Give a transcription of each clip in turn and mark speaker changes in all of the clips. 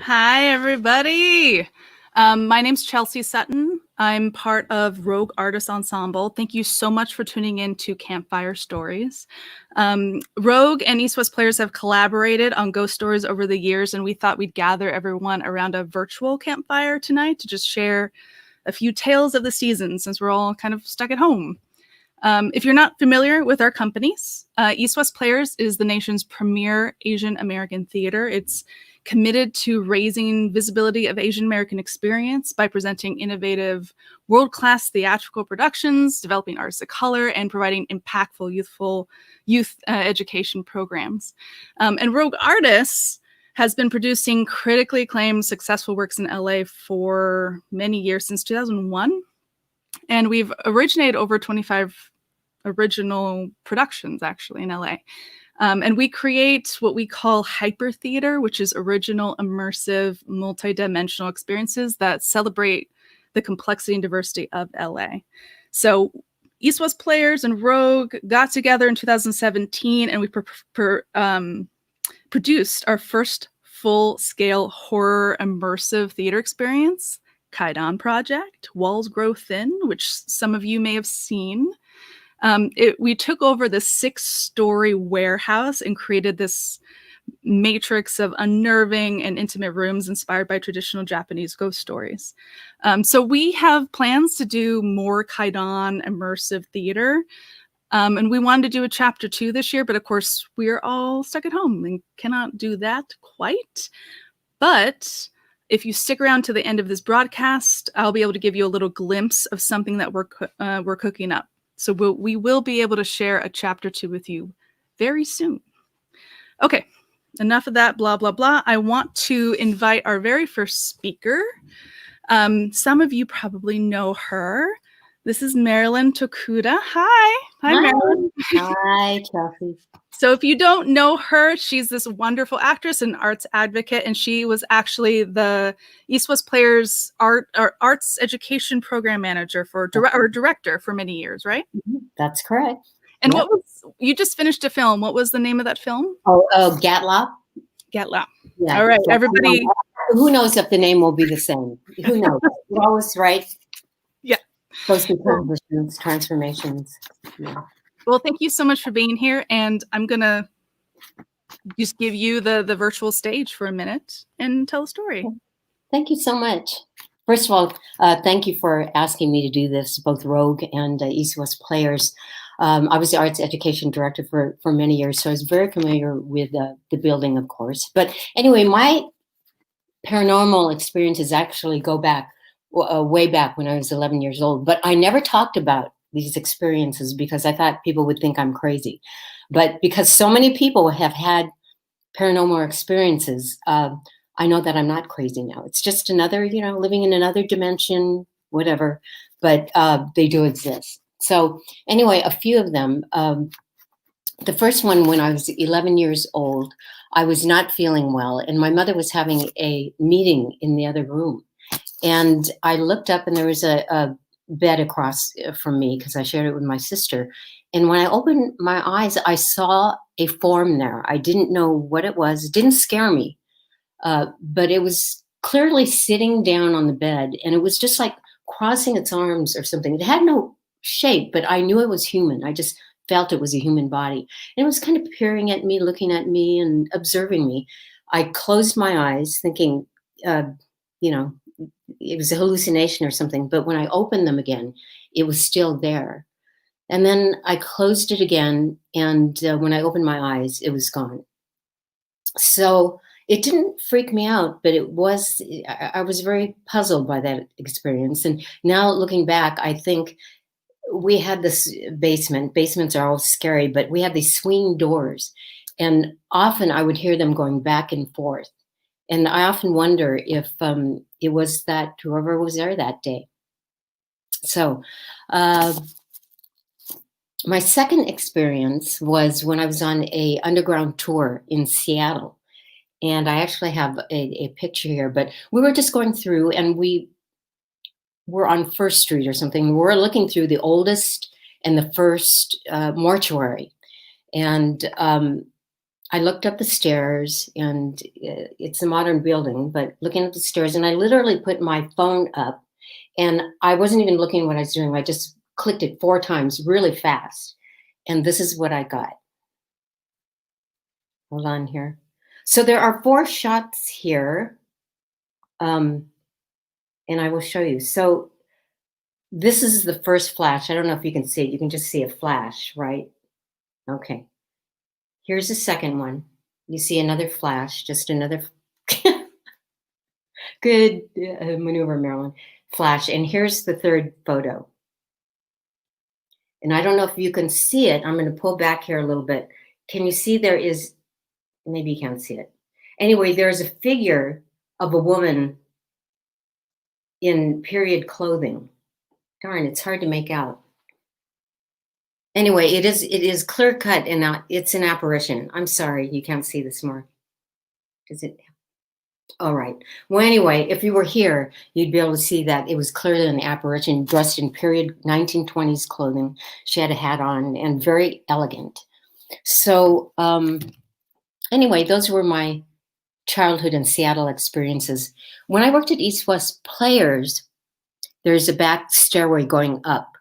Speaker 1: Hi, everybody. My name's Chelsea Sutton. I'm part of Rogue Artists Ensemble. Thank you so much for tuning in to Campfire Stories. Rogue and East West Players have collaborated on ghost stories over the years, and we thought we'd gather everyone around a virtual campfire tonight to just share a few tales of the season since we're all kind of stuck at home. If you're not familiar with our companies, East West Players is the nation's premier Asian American theater. It's committed to raising visibility of Asian American experience by presenting innovative, world-class theatrical productions, developing artists of color, and providing impactful youth education programs. And Rogue Artists has been producing critically acclaimed, successful works in LA for many years, since 2001. And we've originated over 25 original productions, actually, in LA. And we create what we call hyper theater, which is original, immersive, multidimensional experiences that celebrate the complexity and diversity of LA. So East West Players and Rogue got together in 2017, and we produced our first full-scale horror immersive theater experience, Kaidan Project, Walls Grow Thin, which some of you may have seen. We took over the 6-story warehouse and created this matrix of unnerving and intimate rooms inspired by traditional Japanese ghost stories. So we have plans to do more Kaidan immersive theater. And we wanted to do a chapter 2 this year, but of course we're all stuck at home and cannot do that quite. But if you stick around to the end of this broadcast, I'll be able to give you a little glimpse of something that we're cooking up. So we will be able to share a chapter 2 with you very soon. Okay, enough of that blah, blah, blah. I want to invite our very first speaker. Some of you probably know her. This is Marilyn Tokuda. Hi. Hi, Marilyn.
Speaker 2: Hi, Chelsea.
Speaker 1: So if you don't know her, she's this wonderful actress and arts advocate, and she was actually the East West Players arts education program manager or director for many years, right?
Speaker 2: That's correct.
Speaker 1: And yep. You just finished a film. What was the name of that film?
Speaker 2: Oh, Gatlop.
Speaker 1: Gatlop. Yeah. All right, everybody.
Speaker 2: Who knows if the name will be the same? Who knows? You're always right.
Speaker 1: Yeah.
Speaker 2: Those accomplishments, transformations. Yeah.
Speaker 1: Well, thank you so much for being here, and I'm gonna just give you the virtual stage for a minute and tell a story.
Speaker 2: Thank you so much. First of all, thank you for asking me to do this, both Rogue and East West Players. I was the arts education director for many years, so I was very familiar with the building, of course. But anyway, my paranormal experiences actually go back way back when I was 11 years old, but I never talked about these experiences because I thought people would think I'm crazy. But because so many people have had paranormal experiences, I know that I'm not crazy now. It's just another, living in another dimension, whatever, but they do exist. So anyway, a few of them. The first one, when I was 11 years old, I was not feeling well, and my mother was having a meeting in the other room. And I looked up, and there was a bed across from me because I shared it with my sister. And when I opened my eyes, I saw a form there. I didn't know what it was. It didn't scare me, but it was clearly sitting down on the bed, and it was just like crossing its arms or something. It had no shape, but I knew it was human. I just felt it was a human body. And it was kind of peering at me, looking at me, and observing me. I closed my eyes thinking, it was a hallucination or something. But when I opened them again, it was still there. And then I closed it again. And when I opened my eyes, it was gone. So it didn't freak me out, but I was very puzzled by that experience. And now looking back, I think we had this basement. Basements are all scary, but we had these swing doors. And often I would hear them going back and forth. And I often wonder if it was that whoever was there that day. So my second experience was when I was on a underground tour in Seattle. And I actually have a picture here, but we were just going through, and we were on First Street or something. We're looking through the oldest and the first mortuary. And I looked up the stairs, and it's a modern building, but looking up the stairs, and I literally put my phone up, and I wasn't even looking at what I was doing. I just clicked it 4 times really fast. And this is what I got. Hold on here. So there are 4 shots here. And I will show you. So this is the first flash. I don't know if you can see it. You can just see a flash, right? Okay. Here's the second one. You see another flash, just another good maneuver, Marilyn. Flash. And here's the third photo. And I don't know if you can see it. I'm going to pull back here a little bit. Can you see there is, maybe you can't see it. Anyway, there's a figure of a woman in period clothing. Darn, it's hard to make out. Anyway, it is clear cut, and it's an apparition. I'm sorry, you can't see this more. Does it? All right. Well, anyway, if you were here, you'd be able to see that it was clearly an apparition dressed in period 1920s clothing. She had a hat on and very elegant. So anyway, those were my childhood in Seattle experiences. When I worked at East West Players, there's a back stairway going up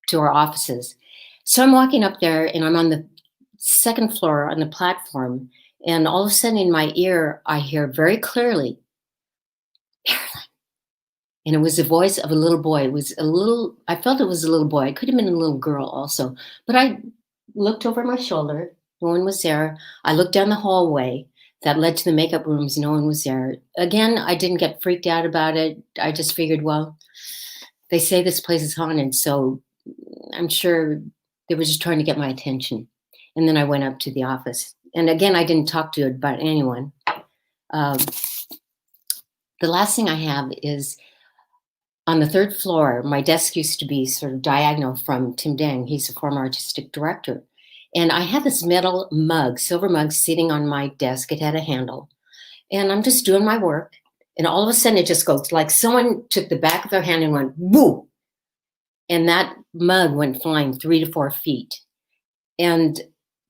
Speaker 2: to our offices. So I'm walking up there, and I'm on the 2nd floor on the platform, and all of a sudden in my ear, I hear very clearly, Marilyn. And it was the voice of a little boy. It was I felt it was a little boy. It could have been a little girl also. But I looked over my shoulder. No one was there. I looked down the hallway that led to the makeup rooms. No one was there. Again, I didn't get freaked out about it. I just figured, well, they say this place is haunted, so I'm sure they were just trying to get my attention. And then I went up to the office. And again, I didn't talk to it about anyone. The last thing I have is on the 3rd floor, my desk used to be sort of diagonal from Tim Dang. He's a former artistic director. And I had this metal mug, silver mug, sitting on my desk. It had a handle. And I'm just doing my work. And all of a sudden, it just goes like someone took the back of their hand and went, woo! And that mug went flying 3 to 4 feet. And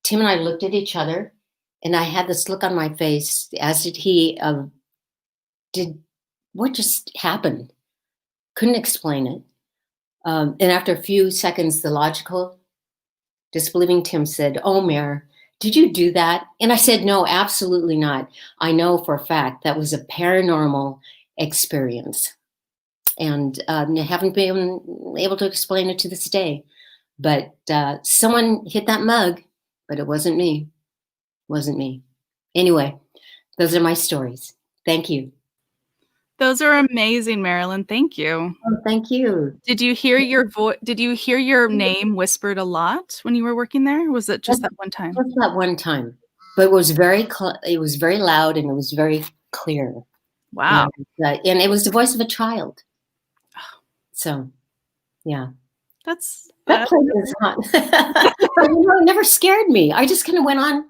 Speaker 2: Tim and I looked at each other, and I had this look on my face, as did he, of, what just happened? Couldn't explain it. And after a few seconds, the logical, disbelieving Tim said, oh, Mare, did you do that? And I said, no, absolutely not. I know for a fact that was a paranormal experience. And haven't been able to explain it to this day. But someone hit that mug, but it wasn't me. Wasn't me. Anyway, those are my stories. Thank you.
Speaker 1: Those are amazing, Marilyn. Thank you.
Speaker 2: Oh, thank you.
Speaker 1: Did you hear your voice? Did you hear your name whispered a lot when you were working there? Or was it just that one time?
Speaker 2: Just that one time, but it was very loud, and it was very clear.
Speaker 1: Wow.
Speaker 2: And it was the voice of a child. So, yeah.
Speaker 1: That
Speaker 2: place is hot. But, it never scared me. I just kind of went on,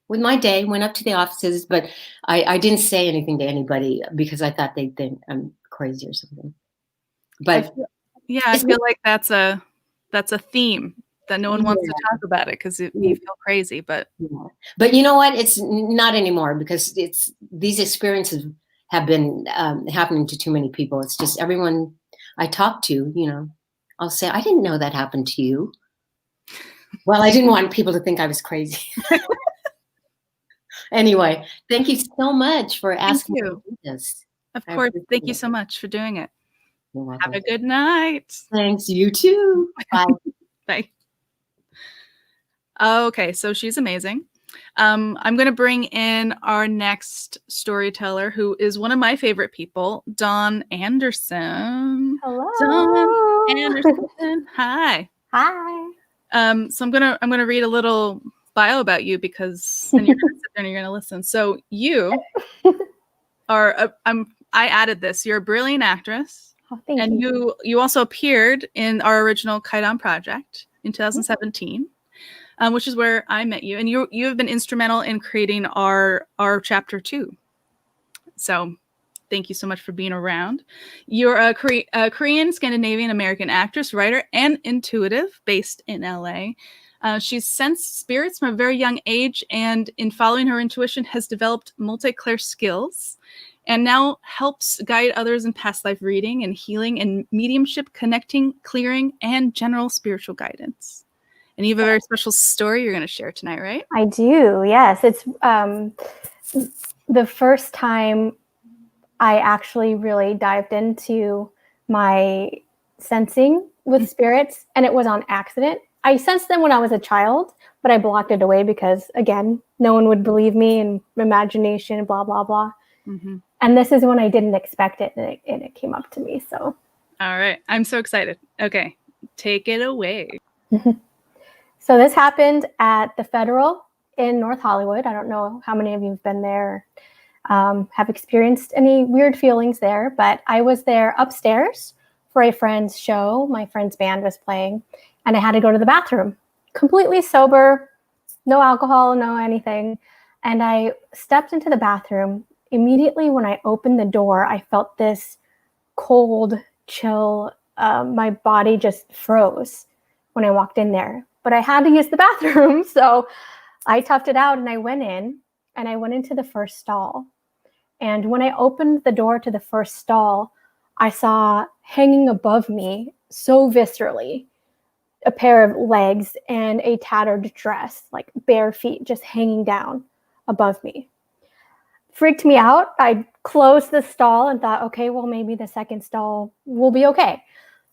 Speaker 2: with my day, went up to the offices, but I didn't say anything to anybody because I thought they'd think I'm crazy or something. But
Speaker 1: I feel like that's a theme that no one wants to talk about it because you feel crazy. But
Speaker 2: you know what? It's not anymore because these experiences have been happening to too many people. It's just everyone I talk to, I'll say, I didn't know that happened to you. Well, I didn't want people to think I was crazy. Anyway, thank you so much for asking me to do this.
Speaker 1: Of course. Thank you so much for doing it.
Speaker 2: You're welcome.
Speaker 1: Have a good night.
Speaker 2: Thanks. You too. Bye.
Speaker 1: Bye. Okay, so she's amazing. I'm going to bring in our next storyteller, who is one of my favorite people, Dawn Anderson.
Speaker 3: Hello.
Speaker 1: Dawn Anderson. Hi.
Speaker 3: Hi.
Speaker 1: So I'm gonna read a little bio about you because then you're gonna sit there and you're gonna listen. So you are I added this. You're a brilliant actress.
Speaker 3: Oh, thank
Speaker 1: and
Speaker 3: you.
Speaker 1: You also appeared in our original Kaidan Project in 2017. Which is where I met you, and you have been instrumental in creating our chapter 2. So, thank you so much for being around. You're a Korean, Scandinavian American actress, writer, and intuitive based in LA. She's sensed spirits from a very young age, and in following her intuition has developed multiclare skills and now helps guide others in past life reading and healing and mediumship, connecting, clearing, and general spiritual guidance. And you have a very special story you're going to share tonight, right?
Speaker 3: I do, yes. It's the first time I actually really dived into my sensing with spirits, and it was on accident. I sensed them when I was a child, but I blocked it away because, again, no one would believe me and imagination, blah, blah, blah. Mm-hmm. And this is when I didn't expect it, and it came up to me. So,
Speaker 1: all right. I'm so excited. Okay. Take it away.
Speaker 3: So this happened at the Federal in North Hollywood. I don't know how many of you have been there, have experienced any weird feelings there, but I was there upstairs for a friend's show. My friend's band was playing, and I had to go to the bathroom. Completely sober, no alcohol, no anything. And I stepped into the bathroom. Immediately when I opened the door, I felt this cold chill. My body just froze when I walked in there. But I had to use the bathroom, so I toughed it out and I went in, and I went into the first stall. And when I opened the door to the first stall, I saw hanging above me so viscerally a pair of legs and a tattered dress, like bare feet just hanging down above me. Freaked me out. I closed the stall and thought, okay, well, maybe the second stall will be okay.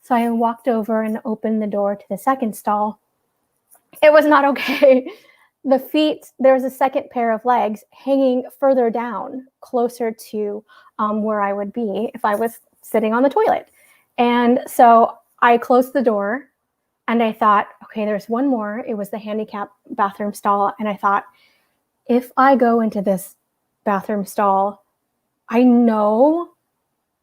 Speaker 3: So I walked over and opened the door to the second stall. It was not okay. The feet, there's a second pair of legs hanging further down, closer to where I would be if I was sitting on the toilet. And so I closed the door and I thought, okay, there's one more. It was the handicap bathroom stall. And I thought, if I go into this bathroom stall, I know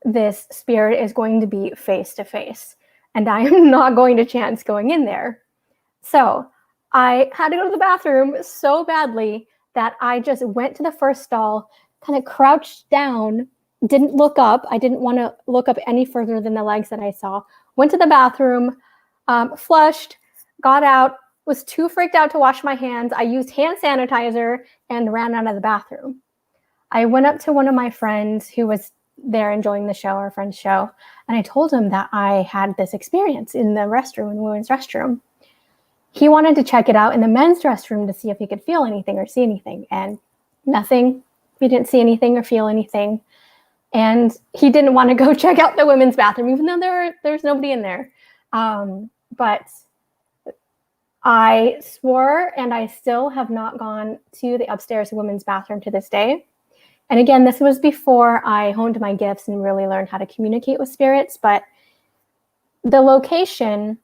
Speaker 3: this spirit is going to be face to face, and I am not going to chance going in there. So I had to go to the bathroom so badly that I just went to the first stall, kind of crouched down, didn't look up. I didn't want to look up any further than the legs that I saw. Went to the bathroom, flushed, got out, was too freaked out to wash my hands. I used hand sanitizer and ran out of the bathroom. I went up to one of my friends who was there enjoying the show, our friend's show, and I told him that I had this experience in the restroom, in the women's restroom. He wanted to check it out in the men's restroom to see if he could feel anything or see anything, and nothing. He didn't see anything or feel anything. And he didn't want to go check out the women's bathroom, even though there's nobody in there. But I swore, and I still have not gone to the upstairs women's bathroom to this day. And again, this was before I honed my gifts and really learned how to communicate with spirits. But the location,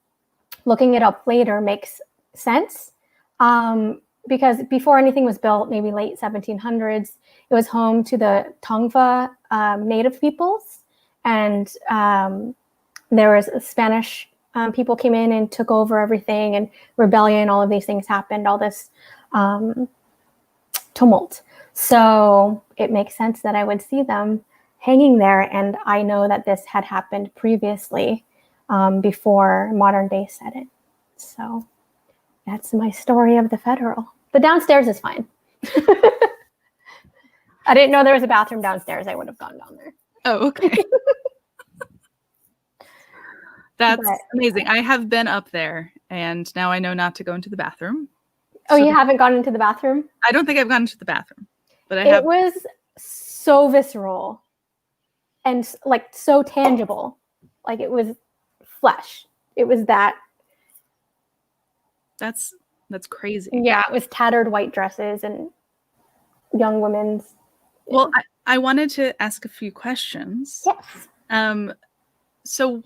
Speaker 3: looking it up later, makes sense. Because before anything was built, maybe late 1700s, it was home to the Tongva native peoples. And there was Spanish people came in and took over everything, and rebellion, all of these things happened, all this tumult. So it makes sense that I would see them hanging there. And I know that this had happened previously before modern day set it. So that's my story of the Federal. The downstairs is fine. I didn't know there was a bathroom downstairs. I would have gone down there.
Speaker 1: Oh, okay. That's amazing. I have been up there, and now I know not to go into the bathroom.
Speaker 3: Oh, so you haven't gone into the bathroom?
Speaker 1: I don't think I've gone into the bathroom, but I have.
Speaker 3: It was so visceral and like so tangible. Like it was flesh. It was that.
Speaker 1: That's crazy.
Speaker 3: Yeah, it was tattered white dresses and young women's.
Speaker 1: Well, I wanted to ask a few questions.
Speaker 3: Yes.
Speaker 1: So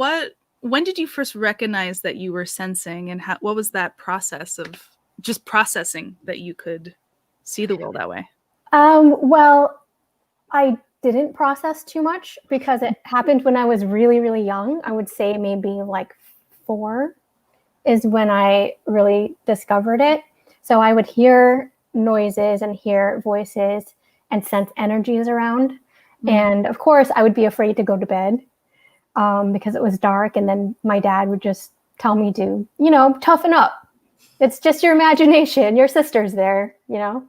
Speaker 1: when did you first recognize that you were sensing, and what was that process of just processing that you could see the world that way?
Speaker 3: Well, I didn't process too much because it happened when I was really, really young. I would say maybe like 4 is when I really discovered it. So I would hear noises and hear voices and sense energies around. Mm-hmm. And of course, I would be afraid to go to bed because it was dark. And then my dad would just tell me to, toughen up. It's just your imagination. Your sister's there, you know,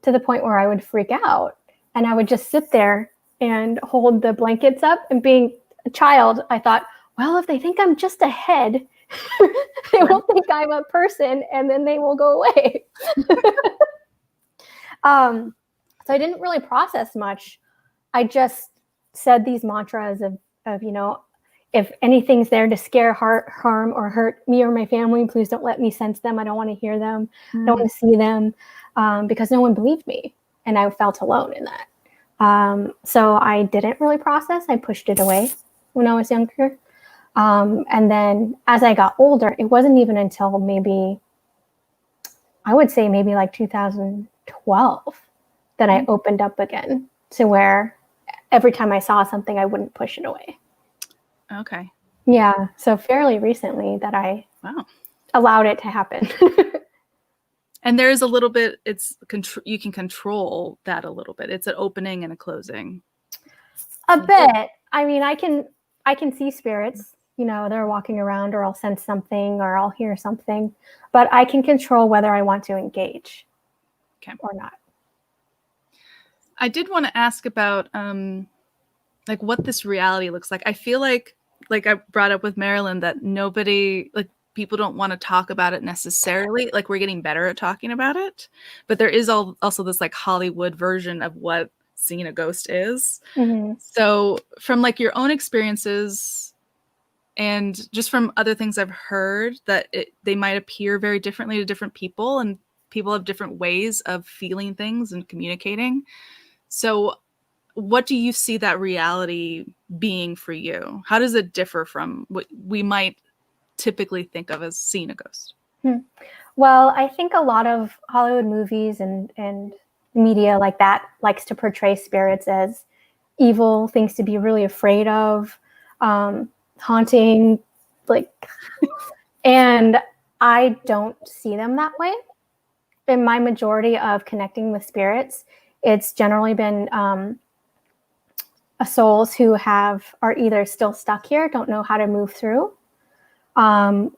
Speaker 3: to the point where I would freak out. And I would just sit there and hold the blankets up. And being a child, I thought, well, if they think I'm just a head, they won't think I'm a person, and then they will go away. So I didn't really process much. I just said these mantras of you know, if anything's there to scare, harm, or hurt me or my family, please don't let me sense them. I don't want to hear them. I don't want to see them, because no one believed me, and I felt alone in that. So I didn't really process. I pushed it away when I was younger. And then as I got older, it wasn't even until maybe, I would say maybe like 2012 that I opened up again, to where every time I saw something, I wouldn't push it away.
Speaker 1: Okay.
Speaker 3: Yeah. So fairly recently that I allowed it to happen.
Speaker 1: And there's a little bit, you can control that a little bit. It's an opening and a closing.
Speaker 3: A bit. I mean, I can see spirits, you know, they're walking around, or I'll sense something, or I'll hear something, but I can control whether I want to engage or not.
Speaker 1: I did want to ask about like what this reality looks like. I feel like I brought up with Marilyn, that people don't want to talk about it necessarily. Like, we're getting better at talking about it, but there is also this like Hollywood version of what seeing a ghost is. Mm-hmm. So from like your own experiences and just from other things I've heard, that they might appear very differently to different people, and people have different ways of feeling things and communicating. So what do you see that reality being for you? How does it differ from what we might typically think of as seeing a ghost?
Speaker 3: Well, I think a lot of Hollywood movies and media like that likes to portray spirits as evil, things to be really afraid of, haunting, like, and I don't see them that way. In my majority of connecting with spirits, it's generally been souls who are either still stuck here, don't know how to move through, and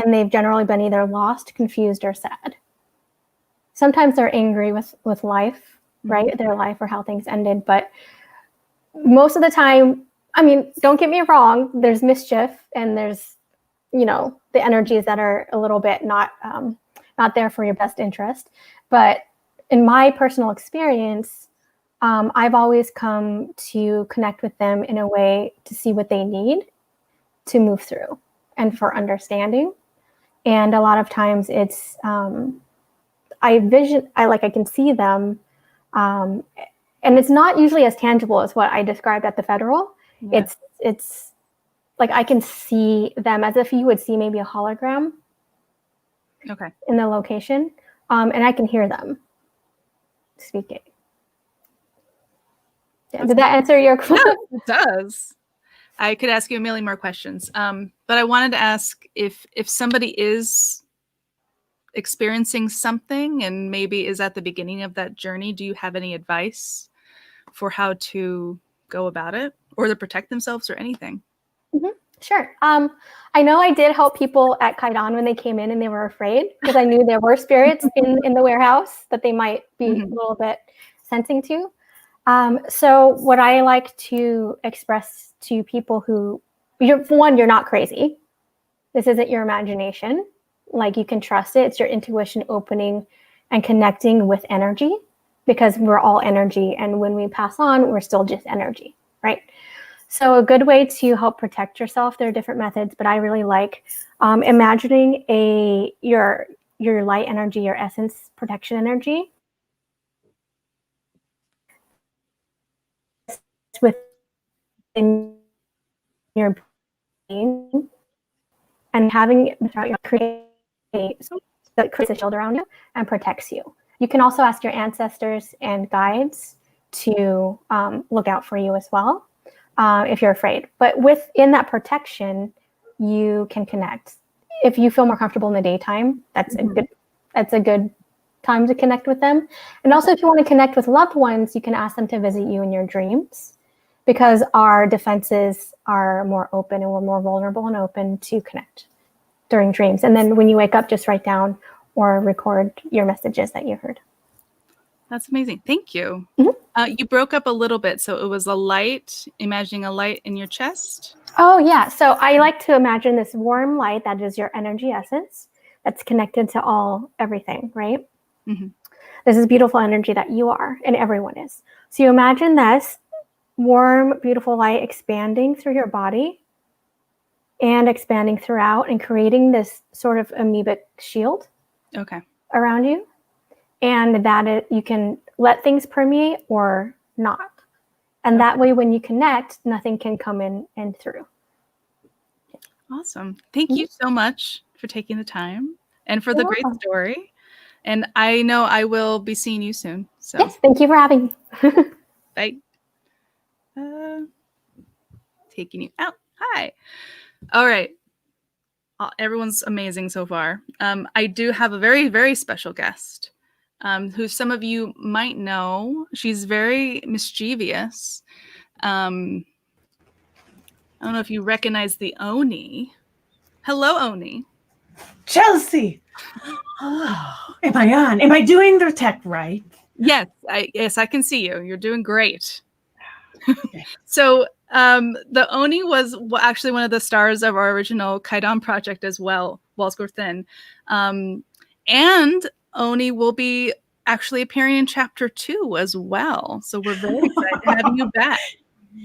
Speaker 3: they've generally been either lost, confused, or sad. Sometimes they're angry with life, right? Their life or how things ended. But most of the time, I mean, don't get me wrong, there's mischief, and there's, you know, the energies that are a little bit not there for your best interest. But in my personal experience, I've always come to connect with them in a way to see what they need to move through and for understanding. And a lot of times it's, I can see them, and it's not usually as tangible as what I described at the Federal. Yeah. It's like I can see them as if you would see maybe a hologram.
Speaker 1: Okay.
Speaker 3: In the location, and I can hear them speaking. Yeah, did that answer your question?
Speaker 1: Yeah, it does. I could ask you a million more questions, but I wanted to ask if somebody is experiencing something and maybe is at the beginning of that journey, do you have any advice for how to go about it, or to protect themselves, or anything?
Speaker 3: Mm-hmm. Sure. I know I did help people at Kaidan when they came in and they were afraid, because I knew there were spirits in the warehouse that they might be a little bit sensing to. So what I like to express to people who, you're not crazy. This isn't your imagination. Like, you can trust it. It's your intuition opening and connecting with energy, because we're all energy. And when we pass on, we're still just energy, right? So a good way to help protect yourself, there are different methods, but I really like imagining your light energy, your essence protection energy within your brain, and having it throughout your create that creates a shield around you and protects you. You can also ask your ancestors and guides to look out for you as well, if you're afraid. But within that protection, you can connect. If you feel more comfortable in the daytime, that's a good time to connect with them. And also, if you want to connect with loved ones, you can ask them to visit you in your dreams, because our defenses are more open and we're more vulnerable and open to connect during dreams. And then when you wake up, just write down or record your messages that you heard.
Speaker 1: That's amazing. Thank you.
Speaker 3: Mm-hmm.
Speaker 1: You broke up a little bit. So it was a light, imagining a light in your chest.
Speaker 3: Oh, yeah. So I like to imagine this warm light that is your energy essence that's connected to everything, right?
Speaker 1: Mm-hmm.
Speaker 3: This is beautiful energy that you are and everyone is. So you imagine this warm, beautiful light expanding through your body and expanding throughout and creating this sort of amoebic shield around you. And that you can let things permeate or not. And that way, when you connect, nothing can come in and through.
Speaker 1: Awesome. Thank you so much for taking the time and for
Speaker 3: You're
Speaker 1: the
Speaker 3: welcome.
Speaker 1: great story. And I know I will be seeing you soon. So
Speaker 3: yes, thank you for having me.
Speaker 1: bye. Taking you out. Hi. All right. Everyone's amazing so far. I do have a very, very special guest who some of you might know. She's very mischievous. I don't know if you recognize the Oni. Hello, Oni.
Speaker 4: Chelsea! Oh, am I on? Am I doing the tech right?
Speaker 1: Yes, I can see you. You're doing great. So the Oni was actually one of the stars of our original Kaidan Project as well, Walls Grow Thin. And Oni will be actually appearing in chapter 2 as well. So we're very excited to have you back.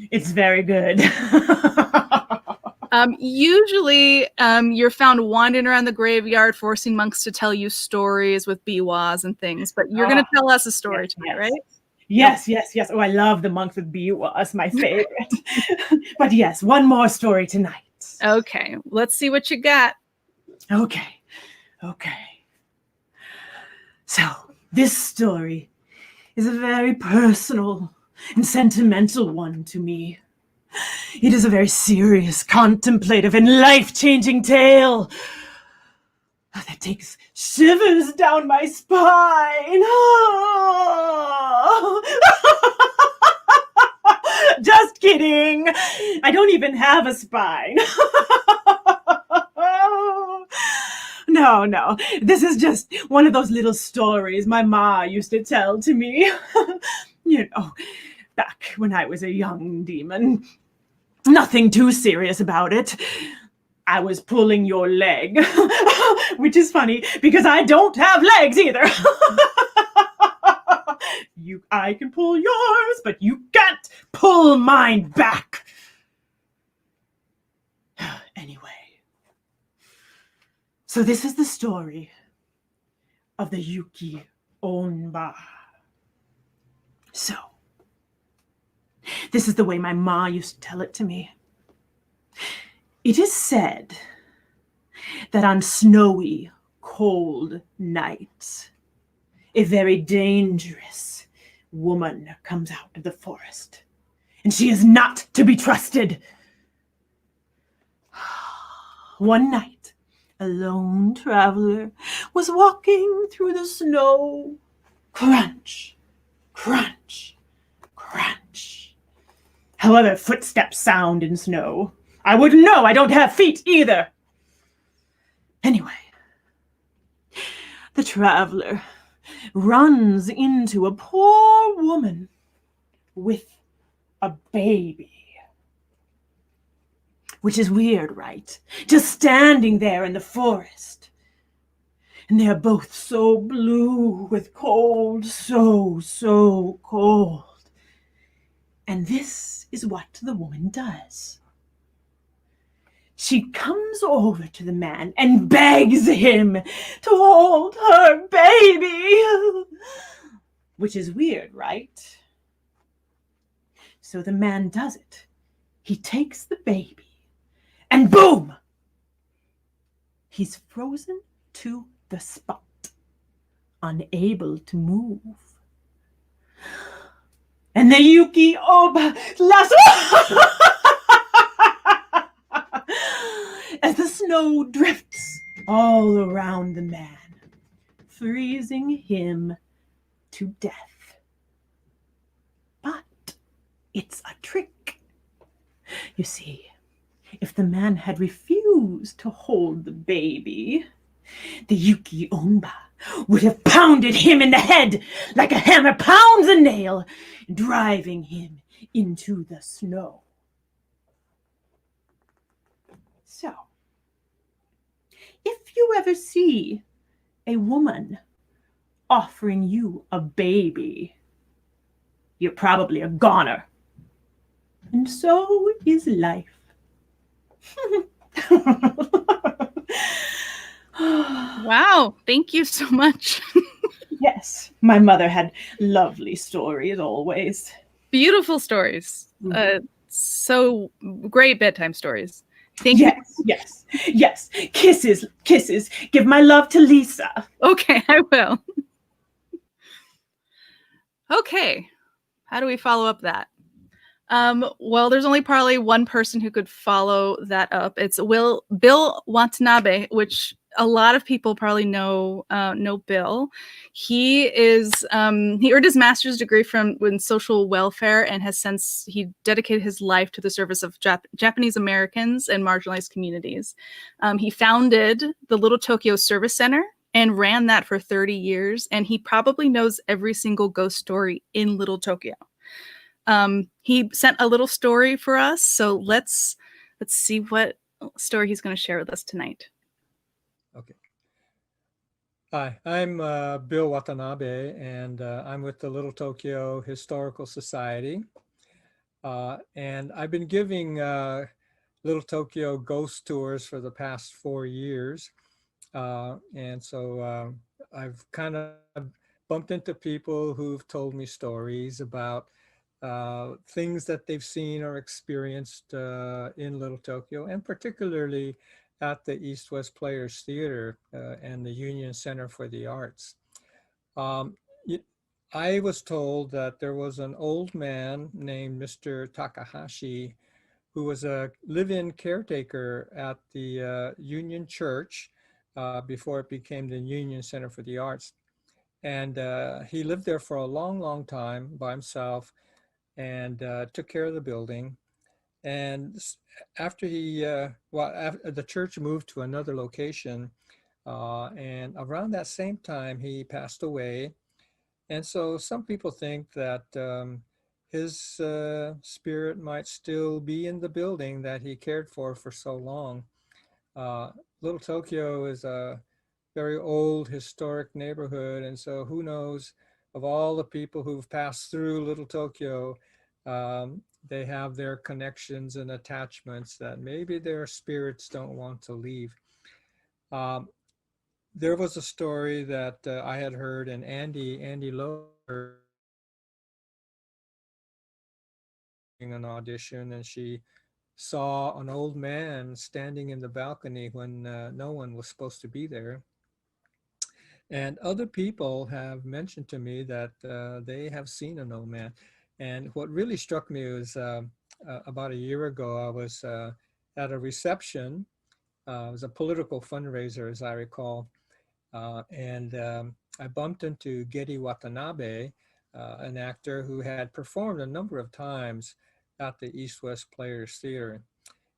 Speaker 4: It's very good.
Speaker 1: Usually you're found wandering around the graveyard, forcing monks to tell you stories with biwas and things, but you're going to tell us a story tonight, right?
Speaker 4: Yes. Oh, I love the monks with biwas, my favorite. But yes, one more story tonight.
Speaker 1: Okay, let's see what you got.
Speaker 4: Okay. So, this story is a very personal and sentimental one to me. It is a very serious, contemplative, and life-changing tale that takes shivers down my spine. Just kidding. I don't even have a spine. No. This is just one of those little stories my ma used to tell to me. Back when I was a young demon. Nothing too serious about it. I was pulling your leg, which is funny because I don't have legs either. I can pull yours, but you can't pull mine back. Anyway, so this is the story of the Yuki Onba. So, this is the way my ma used to tell it to me. It is said that on snowy, cold nights, a very dangerous woman comes out of the forest, and she is not to be trusted. One night, a lone traveler was walking through the snow. Crunch, crunch, crunch. However, footsteps sound in snow. I wouldn't know. I don't have feet either. Anyway, the traveler runs into a poor woman with a baby. Which is weird, right? Just standing there in the forest. And they're both so blue with cold, so cold. And this is what the woman does. She comes over to the man and begs him to hold her baby. Which is weird, right? So the man does it. He takes the baby and boom! He's frozen to the spot, unable to move. And the Yuki Oba as the snow drifts all around the man, freezing him to death. But it's a trick. You see, If the man had refused to hold the baby, the Yuki Onba would have pounded him in the head like a hammer pounds a nail, driving him into the snow. So, if you ever see a woman offering you a baby, you're probably a goner. And so is life.
Speaker 1: Wow, thank you so much.
Speaker 4: Yes, my mother had lovely stories always.
Speaker 1: Beautiful stories. So great bedtime stories. Thank you.
Speaker 4: Yes. Kisses, kisses. Give my love to Lisa.
Speaker 1: Okay, I will. Okay, how do we follow up that? Well, there's only probably one person who could follow that up. It's Bill Wantanabe, which a lot of people probably know Bill. He earned his master's degree in social welfare and has since he dedicated his life to the service of Japanese Americans and marginalized communities. He founded the Little Tokyo Service Center and ran that for 30 years, and he probably knows every single ghost story in Little Tokyo. He sent a little story for us, so let's see what story he's going to share with us tonight.
Speaker 5: Okay. Hi, I'm Bill Watanabe, and I'm with the Little Tokyo Historical Society. And I've been giving Little Tokyo ghost tours for the past 4 years. And so I've kind of bumped into people who've told me stories about things that they've seen or experienced in Little Tokyo, and particularly at the East West Players Theater and the Union Center for the Arts. I was told that there was an old man named Mr. Takahashi who was a live-in caretaker at the Union Church before it became the Union Center for the Arts. And he lived there for a long, long time by himself and took care of the building. And after after the church moved to another location, and around that same time, he passed away. And so some people think that his spirit might still be in the building that he cared for so long. Little Tokyo is a very old historic neighborhood, and so who knows, of all the people who've passed through Little Tokyo, they have their connections and attachments that maybe their spirits don't want to leave. There was a story that I had heard, and Andy Lowe an audition, and she saw an old man standing in the balcony when no one was supposed to be there. And other people have mentioned to me that they have seen an old man. And what really struck me was about a year ago, I was at a reception. It was a political fundraiser, as I recall. And I bumped into Gedi Watanabe, an actor who had performed a number of times at the East West Players Theater.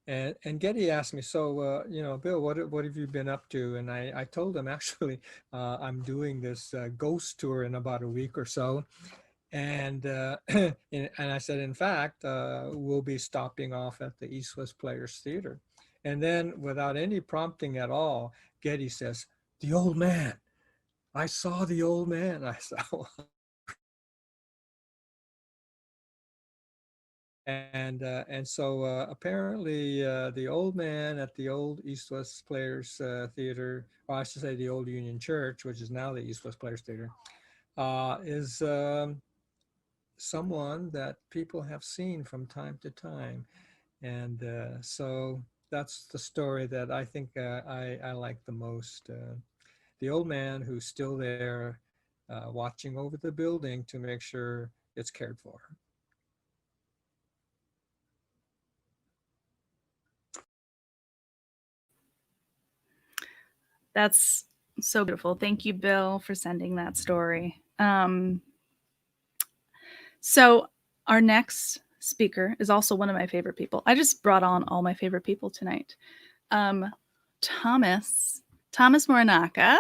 Speaker 5: And Getty asked me, so, Bill, what have you been up to? And I told him, actually, I'm doing this ghost tour in about a week or so. And and I said, in fact, we'll be stopping off at the East West Players Theater. And then without any prompting at all, Getty says, the old man. I saw the old man. I saw. And so apparently the old man at the old East West Players Theater, or I should say the old Union Church, which is now the East West Players Theater, is someone that people have seen from time to time. And so that's the story that I think I like the most. The old man who's still there watching over the building to make sure it's cared for.
Speaker 1: That's so beautiful. Thank you, Bill, for sending that story. So our next speaker is also one of my favorite people. I just brought on all my favorite people tonight. Thomas Morinaka,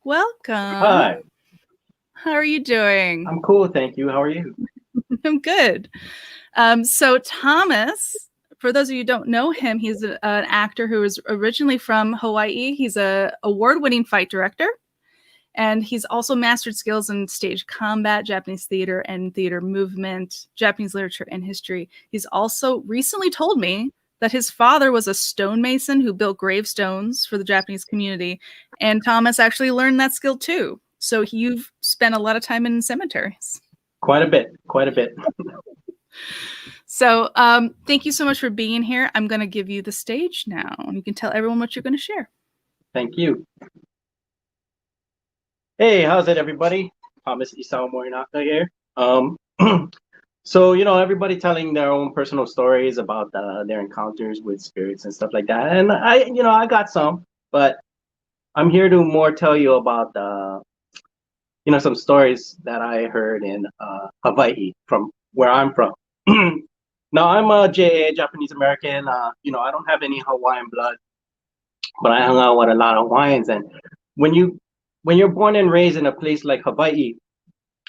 Speaker 1: welcome.
Speaker 6: Hi.
Speaker 1: How are you doing?
Speaker 6: I'm cool, thank you. How are you?
Speaker 1: I'm good. So Thomas, for those of you who don't know him, he's an actor who is originally from Hawaii. He's an award-winning fight director, and he's also mastered skills in stage combat, Japanese theater and theater movement, Japanese literature and history. He's also recently told me that his father was a stonemason who built gravestones for the Japanese community, and Thomas actually learned that skill too. So you've spent a lot of time in cemeteries.
Speaker 6: Quite a bit.
Speaker 1: So thank you so much for being here. I'm going to give you the stage now. You can tell everyone what you're going to share.
Speaker 6: Thank you. Hey, how's it, everybody? Thomas Isao Morinaka here. So, everybody telling their own personal stories about their encounters with spirits and stuff like that. And I got some, but I'm here to more tell you about some stories that I heard in Hawaii, from where I'm from. Now, I'm a Japanese American. I don't have any Hawaiian blood, but I hung out with a lot of Hawaiians. And when you're born and raised in a place like Hawaii,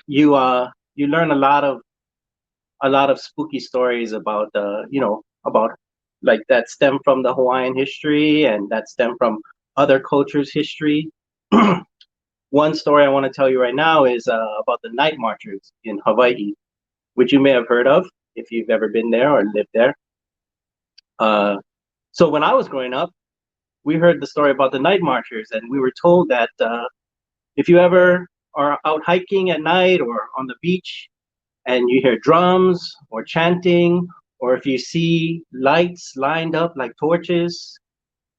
Speaker 6: you learn a lot of spooky stories about like that stem from the Hawaiian history and that stem from other cultures' history. One story I want to tell you right now is about the night marchers in Hawaii, which you may have heard of if you've ever been there or lived there. So when I was growing up, we heard the story about the night marchers, and we were told that if you ever are out hiking at night or on the beach and you hear drums or chanting, or if you see lights lined up like torches,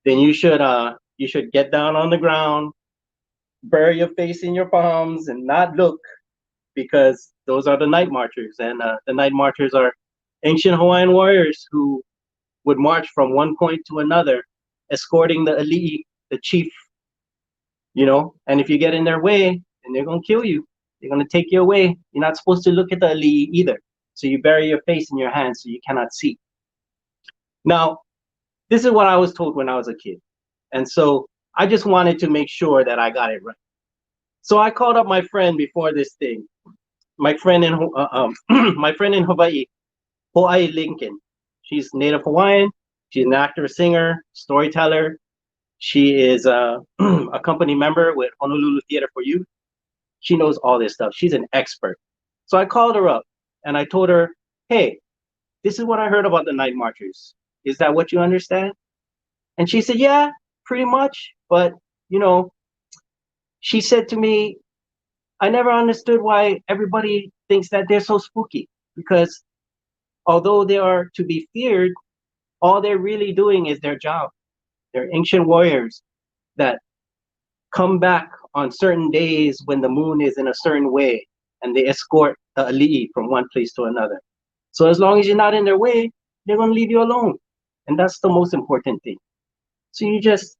Speaker 6: then you should get down on the ground, bury your face in your palms, and not look, because those are the night marchers. And the night marchers are ancient Hawaiian warriors who would march from one point to another, escorting the ali'i, the chief. And if you get in their way, then they're going to kill you. They're going to take you away. You're not supposed to look at the ali'i either. So you bury your face in your hands so you cannot see. Now, this is what I was told when I was a kid. And so I just wanted to make sure that I got it right. So I called up my friend before this thing. My friend in Hawaii, Ho'ai Lincoln. She's Native Hawaiian. She's an actor, singer, storyteller. She is a company member with Honolulu Theater for Youth. She knows all this stuff. She's an expert. So I called her up and I told her, hey, this is what I heard about the night marchers. Is that what you understand? And she said, yeah, pretty much. But, she said to me, I never understood why everybody thinks that they're so spooky, because although they are to be feared, all they're really doing is their job. They're ancient warriors that come back on certain days when the moon is in a certain way, and they escort the ali'i from one place to another. So as long as you're not in their way, they're going to leave you alone. And that's the most important thing. So you just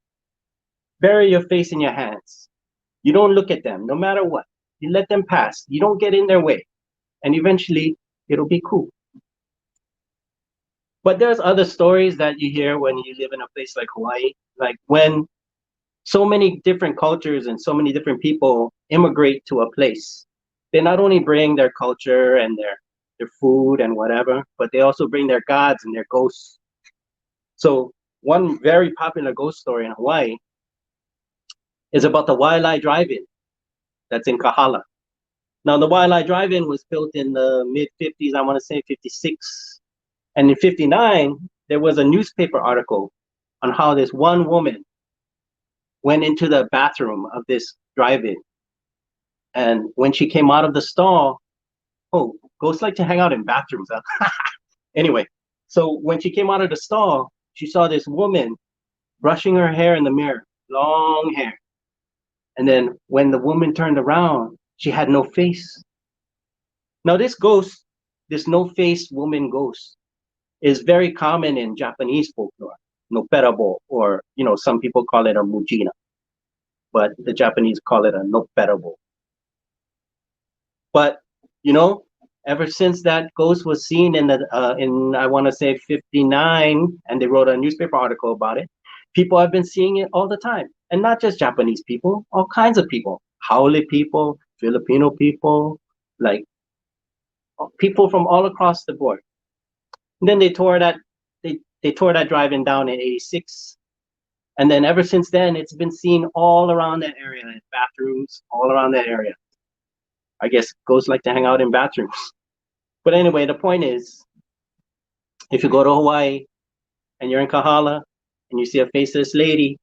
Speaker 6: bury your face in your hands. You don't look at them, no matter what. You let them pass. You don't get in their way. And eventually, it'll be cool. But there's other stories that you hear when you live in a place like Hawaii. Like when so many different cultures and so many different people immigrate to a place, they not only bring their culture and their food and whatever, but they also bring their gods and their ghosts. So one very popular ghost story in Hawaii is about the Waialae Drive-In that's in Kahala. Now, the Waialae Drive-In was built in the mid-50s, I want to say 56. And in 59, there was a newspaper article on how this one woman went into the bathroom of this drive-in. And when she came out of the stall, ghosts like to hang out in bathrooms. Huh? Anyway, so when she came out of the stall, she saw this woman brushing her hair in the mirror, long hair. And then when the woman turned around, she had no face. Now this ghost, this no-face woman ghost, is very common in Japanese folklore, no perabo, or some people call it a mujina, but the Japanese call it a no perabo. But ever since that ghost was seen in I want to say 59, and they wrote a newspaper article about it, people have been seeing it all the time. And not just Japanese people, all kinds of people. Haole people, Filipino people, like people from all across the board. And then they tore that drive-in down in 86. And then ever since then, it's been seen all around that area, in bathrooms, all around that area. I guess ghosts like to hang out in bathrooms. But anyway, the point is, if you go to Hawaii and you're in Kahala and you see a faceless lady,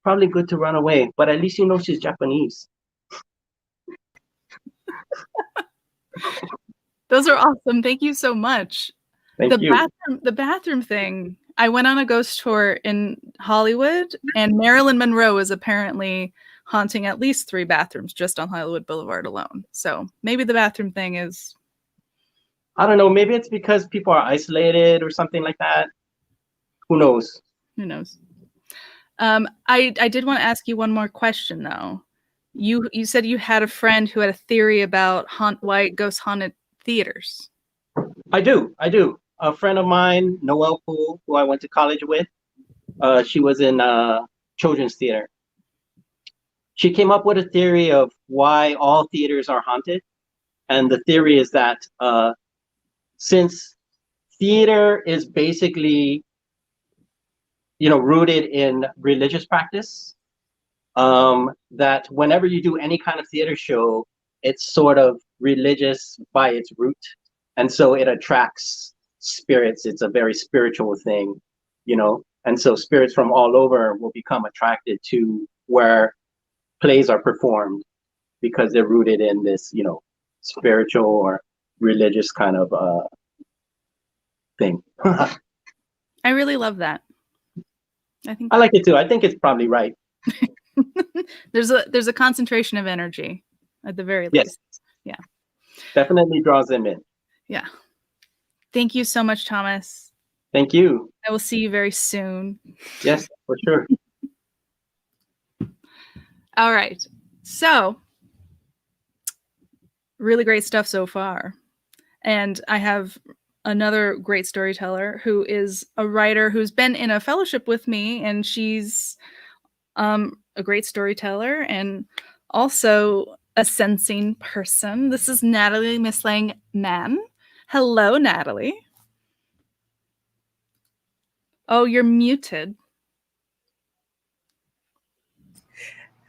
Speaker 6: probably good to run away, but at least you know she's Japanese.
Speaker 1: Those are awesome. Thank you so much.
Speaker 6: Thank you.
Speaker 1: The bathroom thing. I went on a ghost tour in Hollywood, and Marilyn Monroe is apparently haunting at least 3 bathrooms just on Hollywood Boulevard alone. So maybe the bathroom thing is...
Speaker 6: I don't know. Maybe it's because people are isolated or something like that. Who knows?
Speaker 1: Who knows? I did want to ask you one more question, though. You said you had a friend who had a theory about why ghosts haunted theaters.
Speaker 6: I do. A friend of mine, Noelle Poole, who I went to college with, she was in children's theater. She came up with a theory of why all theaters are haunted. And the theory is that since theater is basically, rooted in religious practice, that whenever you do any kind of theater show, it's sort of religious by its root. And so it attracts spirits. It's a very spiritual thing, and so spirits from all over will become attracted to where plays are performed because they're rooted in this, spiritual or religious kind of thing.
Speaker 1: I really love that.
Speaker 6: I like it too. I think it's probably right.
Speaker 1: There's a concentration of energy at the very least.
Speaker 6: Yes. Yeah. Definitely draws them in.
Speaker 1: Yeah. Thank you so much, Thomas.
Speaker 6: Thank you.
Speaker 1: I will see you very soon.
Speaker 6: Yes, for sure.
Speaker 1: All right. So, really great stuff so far. And I have another great storyteller who is a writer who's been in a fellowship with me, and she's a great storyteller and also a sensing person. This is Natalie Mann. Hello, Natalie. Oh, you're muted.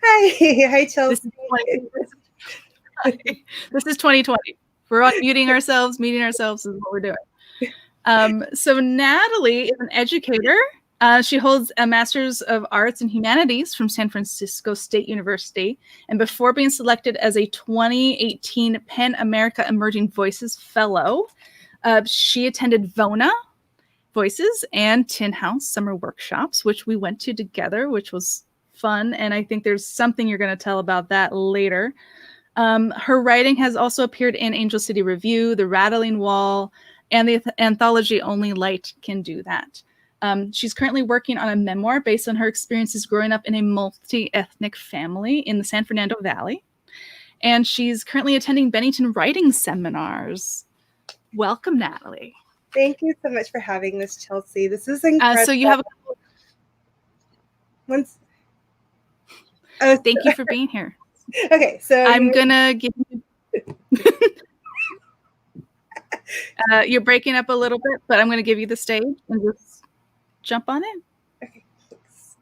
Speaker 7: Hi, Chelsea.
Speaker 1: This is 2020. We're unmuting ourselves, meeting ourselves is what we're doing. So Natalie is an educator. She holds a Master's of Arts and Humanities from San Francisco State University. And before being selected as a 2018 PEN America Emerging Voices Fellow, she attended VONA Voices and Tin House summer workshops, which we went to together, which was fun. And I think there's something you're going to tell about that later. Her writing has also appeared in Angel City Review, The Rattling Wall, and the anthology Only Light Can Do That. She's currently working on a memoir based on her experiences growing up in a multi-ethnic family in the San Fernando Valley. And she's currently attending Bennington writing seminars. Welcome, Natalie.
Speaker 7: Thank you so much for having this, Chelsea. This is incredible.
Speaker 1: So you have thank you for being here.
Speaker 7: Okay, so
Speaker 1: I'm gonna give you you're breaking up a little bit, but I'm gonna give you the stage and just jump on in.
Speaker 7: Okay, thanks.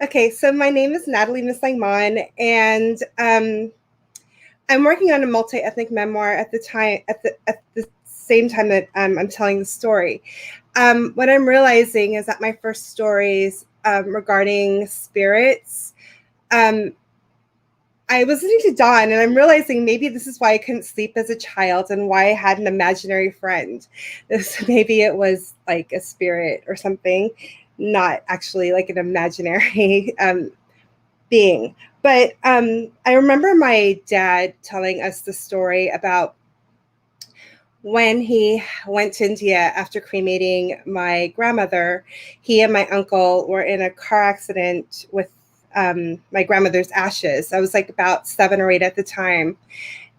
Speaker 7: Okay, so my name is Natalie Mann, and I'm working on a multi-ethnic memoir at the same time that I'm telling the story. What I'm realizing is that my first stories regarding spirits, I was listening to Dawn, and I'm realizing maybe this is why I couldn't sleep as a child and why I had an imaginary friend. Maybe it was like a spirit or something, not actually like an imaginary being. But I remember my dad telling us the story about when he went to India after cremating my grandmother. He and my uncle were in a car accident with my grandmother's ashes. I was like about 7 or 8 at the time.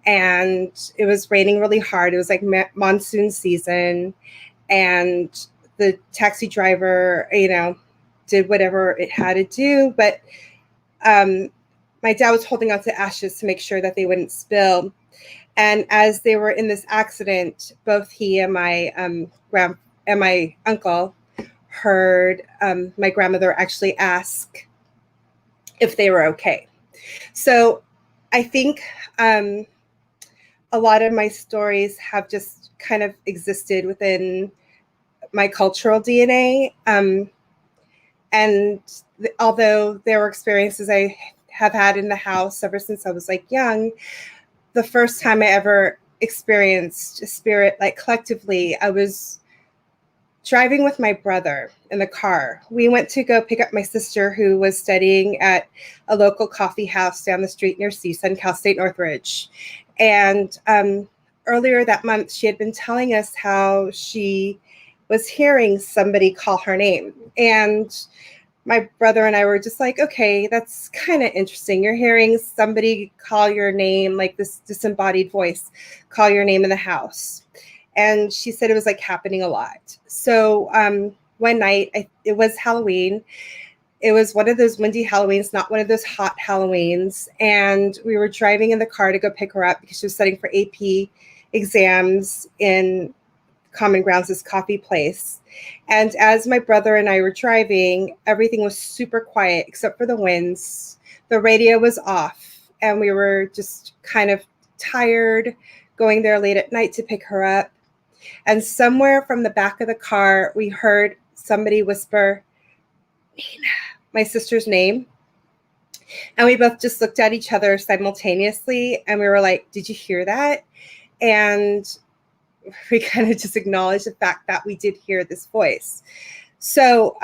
Speaker 7: and it was raining really hard. It was like monsoon season, and the taxi driver, did whatever it had to do. But my dad was holding on to ashes to make sure that they wouldn't spill. And as they were in this accident, both he and my my uncle heard my grandmother actually ask if they were okay. So I think a lot of my stories have just kind of existed within my cultural DNA. And although there were experiences I have had in the house ever since I was like young, the first time I ever experienced a spirit, like collectively, I was driving with my brother in the car. We went to go pick up my sister, who was studying at a local coffee house down the street near CSUN, Cal State Northridge. And earlier that month, she had been telling us how she was hearing somebody call her name. And my brother and I were just like, okay, that's kind of interesting. You're hearing somebody call your name, like this disembodied voice, call your name in the house. And she said it was like happening a lot. So one night, it was Halloween. It was one of those windy Halloweens, not one of those hot Halloweens. And we were driving in the car to go pick her up because she was studying for AP exams in Common Grounds, this coffee place. And as my brother and I were driving, everything was super quiet except for the winds. The radio was off, and we were just kind of tired, going there late at night to pick her up. And somewhere from the back of the car, we heard somebody whisper, Nina, my sister's name. And we both just looked at each other simultaneously, and we were like, did you hear that? And we kind of just acknowledged the fact that we did hear this voice. So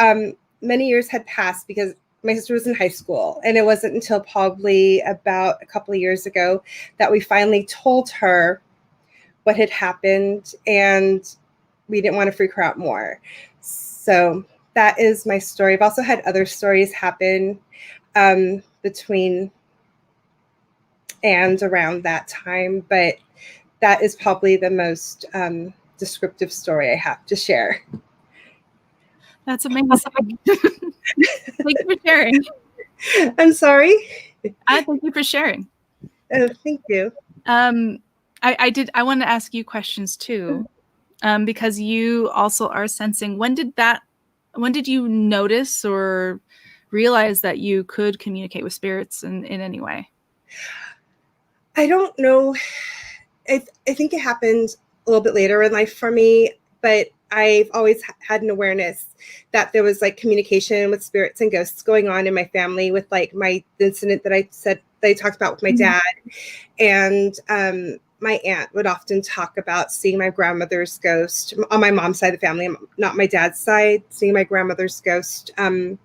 Speaker 7: many years had passed because my sister was in high school, and it wasn't until probably about a couple of years ago that we finally told her what had happened, and we didn't want to freak her out more. So that is my story. I've also had other stories happen between and around that time, but that is probably the most descriptive story I have to share.
Speaker 1: That's amazing. Thank you for sharing.
Speaker 7: I'm sorry.
Speaker 1: Thank you for sharing.
Speaker 7: Thank you.
Speaker 1: I wanted to ask you questions too, because you also are sensing. When did you notice or realize that you could communicate with spirits in any way?
Speaker 7: I don't know. I think it happened a little bit later in life for me, but I've always had an awareness that there was like communication with spirits and ghosts going on in my family, with like the incident that I talked about with my dad. And my aunt would often talk about seeing my grandmother's ghost on my mom's side of the family, not my dad's side, seeing my grandmother's ghost in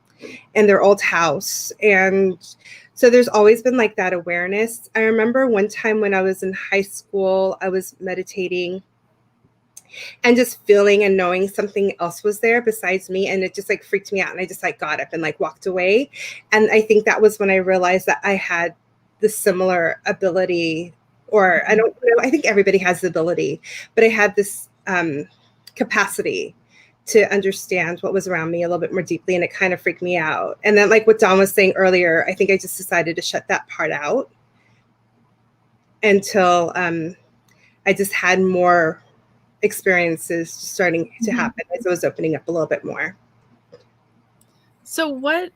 Speaker 7: their old house. And so there's always been like that awareness. I remember one time when I was in high school, I was meditating and just feeling and knowing something else was there besides me. And it just like freaked me out. And I just like got up and like walked away. And I think that was when I realized that I had the similar ability, or I don't know, I think everybody has the ability, but I had this capacity to understand what was around me a little bit more deeply, and it kind of freaked me out. And then like what Don was saying earlier, I think I just decided to shut that part out until I just had more experiences starting to happen as it was opening up a little bit more.
Speaker 1: So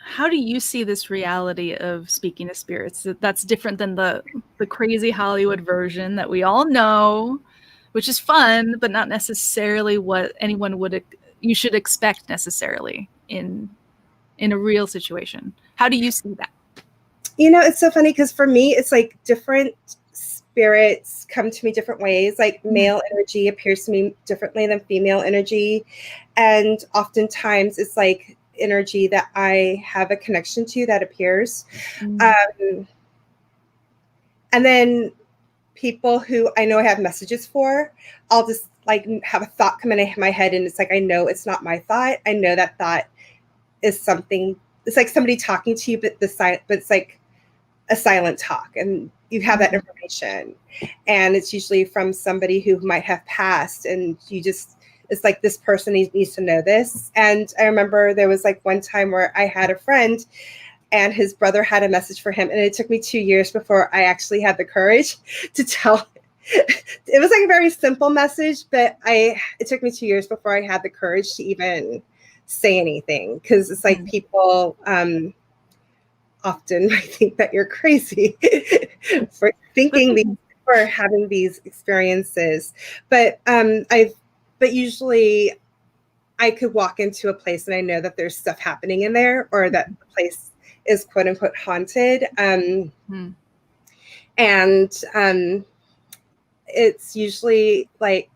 Speaker 1: how do you see this reality of speaking to spirits that's different than the crazy Hollywood version that we all know, which is fun, but not necessarily what you should expect necessarily in a real situation? How do you see that?
Speaker 7: It's so funny because for me, it's like different spirits come to me different ways. Like male energy appears to me differently than female energy. And oftentimes it's like energy that I have a connection to that appears. And then people who I know I have messages for, I'll just like have a thought come into my head, and it's like, I know it's not my thought. I know that thought is something, it's like somebody talking to you, but it's like a silent talk, and you have that information, and it's usually from somebody who might have passed, and it's like, this person needs to know this. And I remember there was like one time where I had a friend and his brother had a message for him, and it took me 2 years before I actually had the courage to tell. It was like a very simple message, but it took me 2 years before I had the courage to even say anything, because it's like people often might think that you're crazy for thinking these, for having these experiences. But usually I could walk into a place and I know that there's stuff happening in there, or that the place is quote unquote haunted. And it's usually like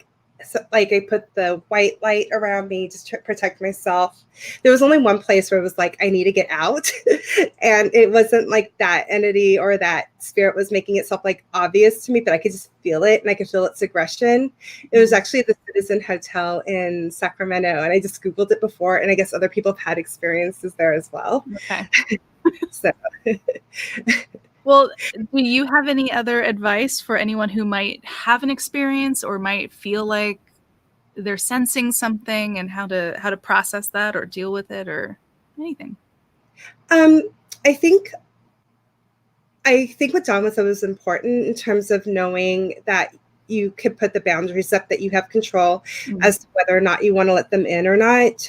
Speaker 7: I put the white light around me just to protect myself. There was only one place where it was like, I need to get out. And it wasn't like that entity or that spirit was making itself like obvious to me, but I could just feel it, and I could feel its aggression. It was actually the Citizen Hotel in Sacramento. And I just Googled it before, and I guess other people have had experiences there as well.
Speaker 1: Okay.
Speaker 7: So
Speaker 1: well, do you have any other advice for anyone who might have an experience or might feel like they're sensing something, and how to process that or deal with it or anything?
Speaker 7: I think what Don was said was important in terms of knowing that you could put the boundaries up, that you have control as to whether or not you want to let them in or not.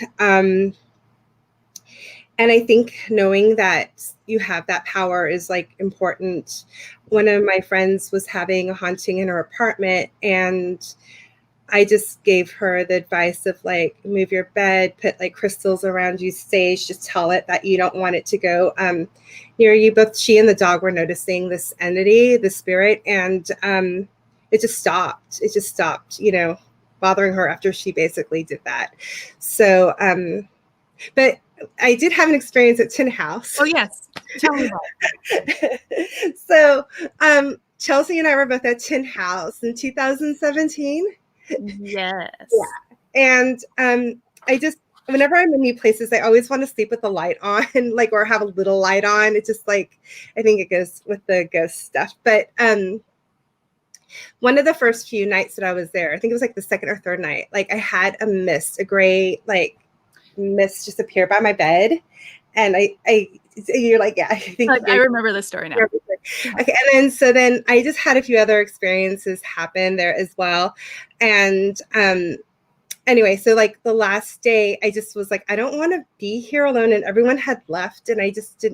Speaker 7: And I think knowing that you have that power is like important. One of my friends was having a haunting in her apartment, and I just gave her the advice of like, move your bed, put like crystals around you, sage, just tell it that you don't want it to go near you. Both she and the dog were noticing this entity, the spirit, and it just stopped. It just stopped, bothering her after she basically did that. So, but I did have an experience at Tin House.
Speaker 1: Oh, yes. Tell me about it.
Speaker 7: So Chelsea and I were both at Tin House in 2017.
Speaker 1: Yes.
Speaker 7: Yeah. And I just, whenever I'm in new places, I always want to sleep with the light on, like, or have a little light on. It's just like, I think it goes with the ghost stuff. But one of the first few nights that I was there, I think it was like the second or third night, like I had a gray, like, mist just appear by my bed, and you're like, yeah, I think
Speaker 1: I remember this story now.
Speaker 7: Okay, and then I just had a few other experiences happen there as well, and anyway, so like the last day, I just was like, I don't want to be here alone, and everyone had left, and I just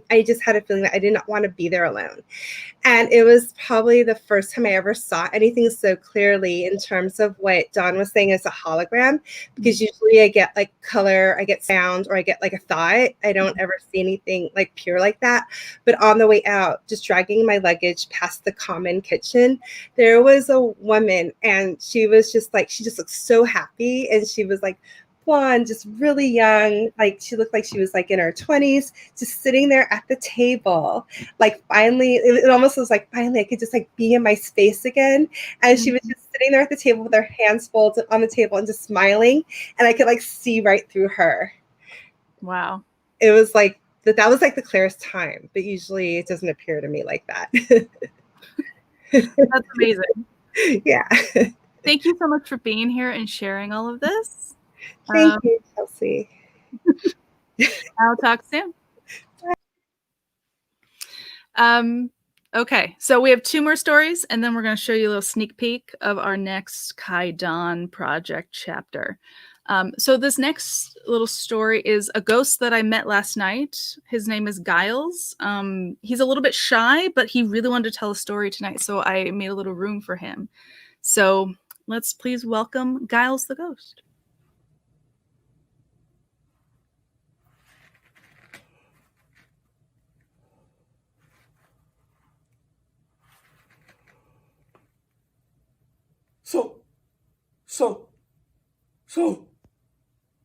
Speaker 7: had a feeling that I did not want to be there alone. And it was probably the first time I ever saw anything so clearly in terms of what Dawn was saying as a hologram, because usually I get like color, I get sound, or I get like a thought. I don't ever see anything like pure like that. But on the way out, just dragging my luggage past the common kitchen, there was a woman, and she was just like, she just looked so happy, and she was like blonde, just really young. Like she looked like she was like in her 20s, just sitting there at the table. Like finally, it almost was like finally I could just like be in my space again. And she was just sitting there at the table with her hands folded on the table and just smiling. And I could like see right through her.
Speaker 1: Wow.
Speaker 7: It was like that was like the clearest time, but usually it doesn't appear to me like that.
Speaker 1: That's amazing.
Speaker 7: Yeah.
Speaker 1: Thank you so much for being here and sharing all of this.
Speaker 7: Thank you, Chelsea.
Speaker 1: I'll talk soon. Okay, so we have 2 more stories, and then we're going to show you a little sneak peek of our next Kaidan Project chapter. So this next little story is a ghost that I met last night. His name is Giles. He's a little bit shy, but he really wanted to tell a story tonight, so I made a little room for him. So let's please welcome Giles the Ghost.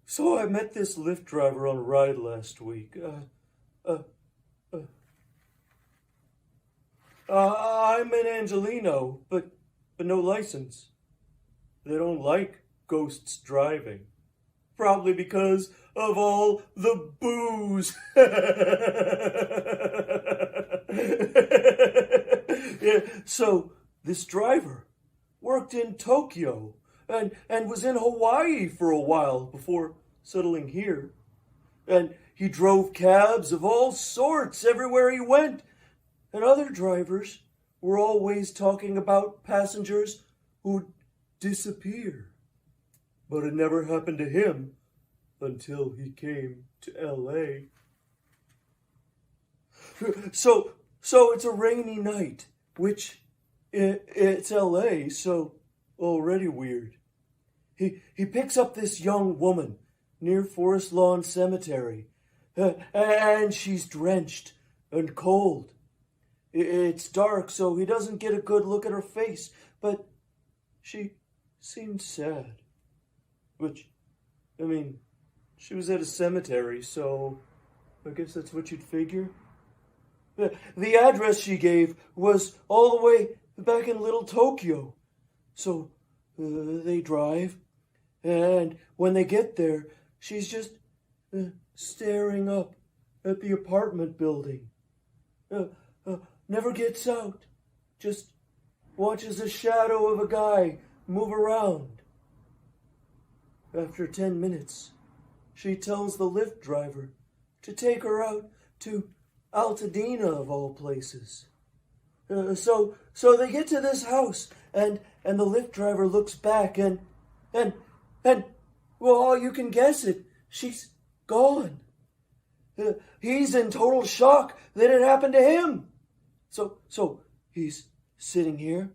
Speaker 8: So I met this Lyft driver on a ride last week. I'm an Angelino, but no license. They don't like ghosts driving. Probably because of all the booze. Yeah, so this driver worked in Tokyo and was in Hawaii for a while before settling here. And he drove cabs of all sorts everywhere he went. And other drivers were always talking about passengers who'd disappear. But it never happened to him until he came to L.A. So it's a rainy night, which it's L.A., so already weird. He picks up this young woman near Forest Lawn Cemetery, and she's drenched and cold. It's dark, so he doesn't get a good look at her face, but she seemed sad. Which, I mean, she was at a cemetery, so I guess that's what you'd figure. The address she gave was all the way back in Little Tokyo. So they drive, and when they get there, she's just staring up at the apartment building. Never gets out, just watches a shadow of a guy move around. After 10 minutes, she tells the Lyft driver to take her out to Altadena, of all places. So they get to this house, and the Lyft driver looks back, and well, you can guess it, she's gone. He's in total shock that it happened to him. So he's sitting here,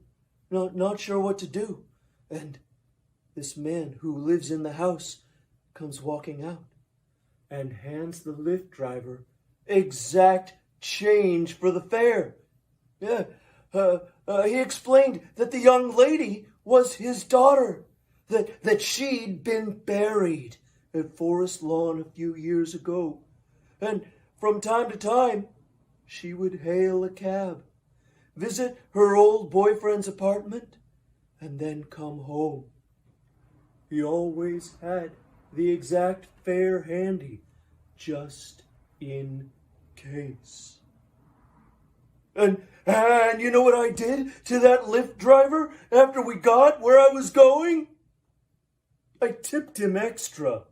Speaker 8: not sure what to do, and this man who lives in the house comes walking out and hands the Lyft driver exact change for the fare. Yeah, he explained that the young lady was his daughter, that she'd been buried at Forest Lawn a few years ago, and from time to time she would hail a cab, visit her old boyfriend's apartment, and then come home. He always had the exact fare handy, just in case. And you know what I did to that Lyft driver after we got where I was going? I tipped him extra.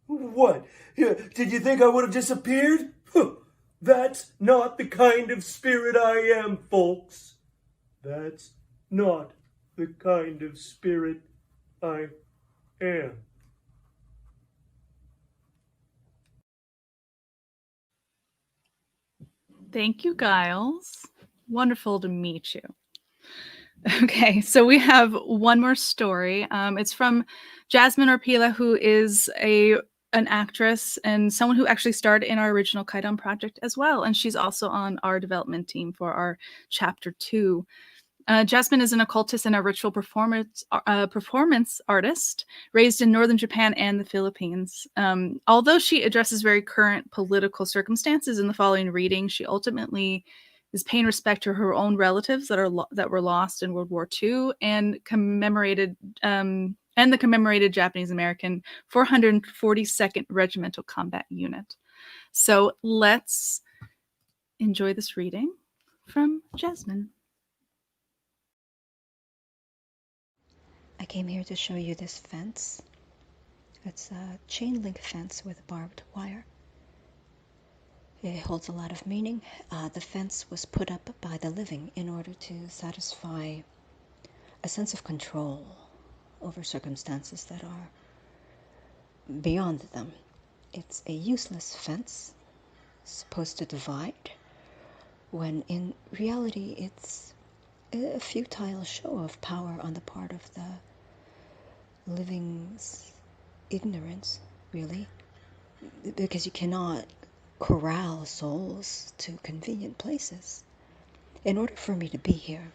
Speaker 8: What? Did you think I would have disappeared? That's not the kind of spirit I am, folks. That's not the kind of spirit I am.
Speaker 1: Thank you, Giles. Wonderful to meet you. Okay, so we have one more story. It's from Jasmine Orpilla, who is an actress and someone who actually starred in our original Kaidan Project as well. And she's also on our development team for our Chapter 2. Jasmine is an occultist and a ritual performance artist raised in northern Japan and the Philippines. Although she addresses very current political circumstances in the following reading, she ultimately is paying respect to her own relatives that were lost in World War II and the commemorated Japanese American 442nd Regimental Combat Unit. So let's enjoy this reading from Jasmine.
Speaker 9: I came here to show you this fence. It's a chain link fence with barbed wire. It holds a lot of meaning. The fence was put up by the living in order to satisfy a sense of control over circumstances that are beyond them. It's a useless fence, supposed to divide, when in reality it's a futile show of power on the part of the living's ignorance, really, because you cannot corral souls to convenient places. In order for me to be here,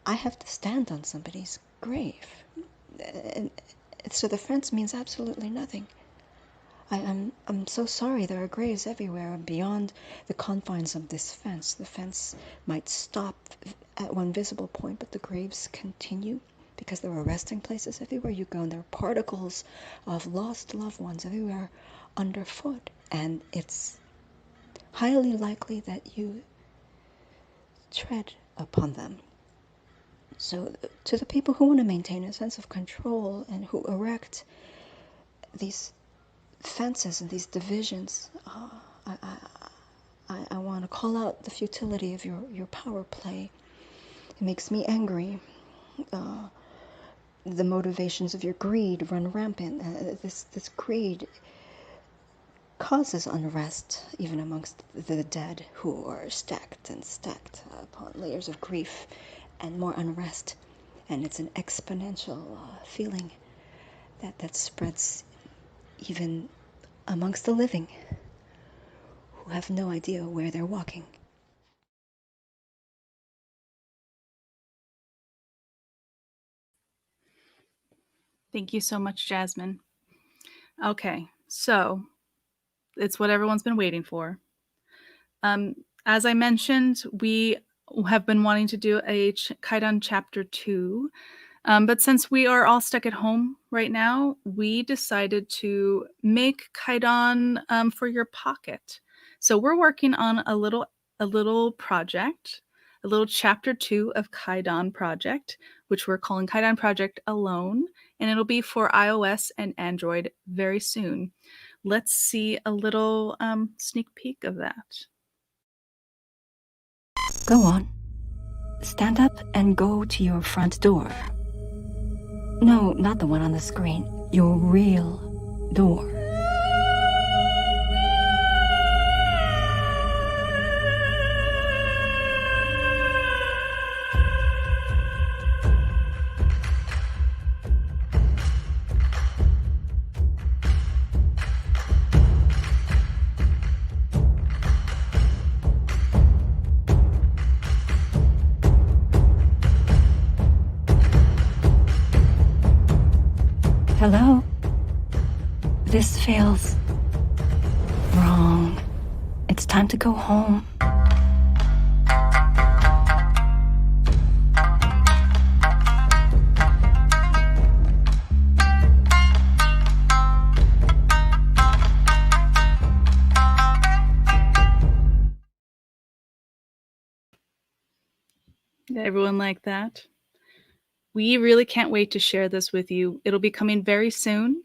Speaker 9: I have to stand on somebody's grave, and so the fence means absolutely nothing. I'm so sorry. There are graves everywhere beyond the confines of this fence. The fence might stop at one visible point, but the graves continue because there are resting places everywhere you go, and there are particles of lost loved ones everywhere underfoot. And it's highly likely that you tread upon them. So to the people who want to maintain a sense of control and who erect these fences and these divisions, I want to call out the futility of your power play. It makes me angry. The motivations of your greed run rampant. This greed causes unrest even amongst the dead, who are stacked and stacked upon layers of grief and more unrest. And it's an exponential feeling that spreads even amongst the living, who have no idea where they're walking.
Speaker 1: Thank you so much, Jasmine. Okay, so it's what everyone's been waiting for. As I mentioned, we have been wanting to do a Kaidan Chapter 2, but since we are all stuck at home right now, we decided to make Kaidan for your pocket. So we're working on a little project, a little Chapter 2 of Kaidan Project, which we're calling Kaidan Project Alone, and it'll be for iOS and Android very soon. Let's see a little sneak peek of that.
Speaker 9: Go on. Stand up and go to your front door. No, not the one on the screen. Your real door. Hello? This feels wrong. It's time to go home.
Speaker 1: Everyone like that? We really can't wait to share this with you. It'll be coming very soon.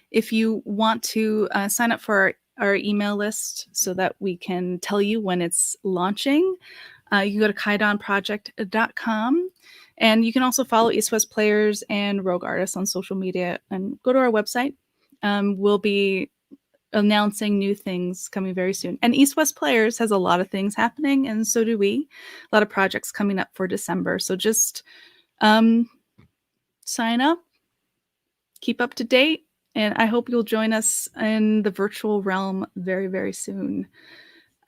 Speaker 1: If you want to sign up for our email list so that we can tell you when it's launching, you can go to kaidanproject.com. And you can also follow East West Players and Rogue Artists on social media and go to our website. We'll be announcing new things coming very soon. And East West Players has a lot of things happening, and so do we. A lot of projects coming up for December. So just sign up, keep up to date, and I hope you'll join us in the virtual realm very, very soon.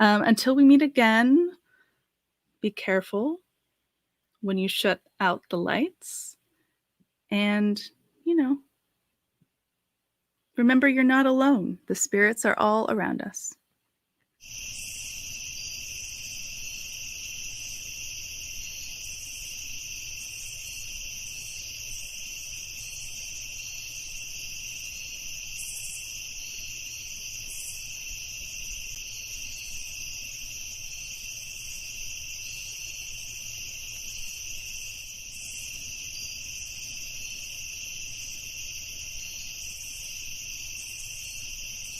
Speaker 1: Until we meet again, be careful when you shut out the lights. And, remember you're not alone. The spirits are all around us.